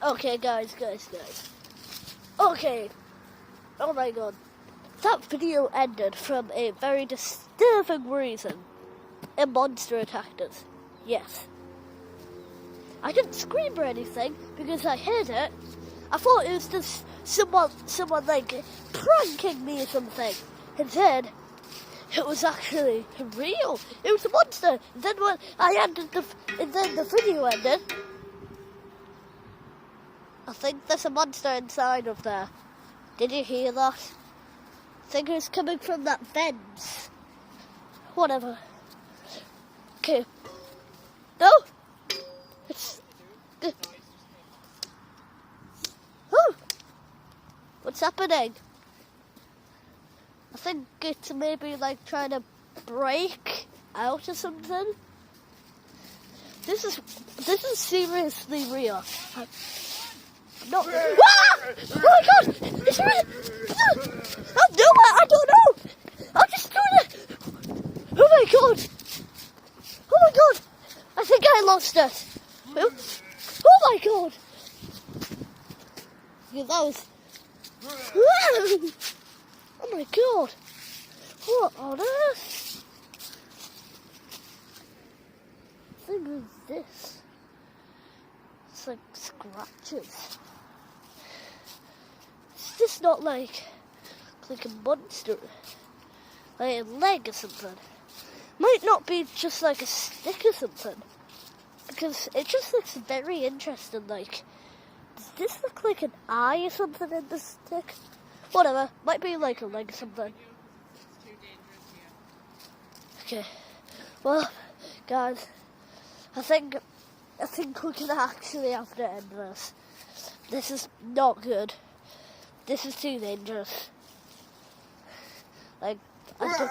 Okay, guys. Okay. Oh my god. That video ended from a very disturbing reason. A monster attacked us. Yes. I didn't scream or anything because I heard it. I thought it was just someone like pranking me or something. Instead, it was actually real. It was a monster. And then when I ended the video ended. I think there's a monster inside of there. Did you hear that? I think it was coming from that vents. Whatever. Okay. No! It's... Oh! What's happening? I think it's maybe like trying to break out or something. This is seriously real. No. Ah! Oh my god! It's real! I'll do it! I don't know! I'll just do it! Oh my god! Oh my god! I think I lost it! Oh my god! Yeah, that was... Oh my god! What on earth? What thing is this? It's like scratches. It's just not like a monster, like a leg or something. Might not be just like a stick or something, because it just looks very interesting. Like, does this look like an eye or something in the stick? Whatever, might be like a leg or something. Okay, well, guys, I think we're gonna actually have to end this. This is not good. This is too dangerous. Like, I don't...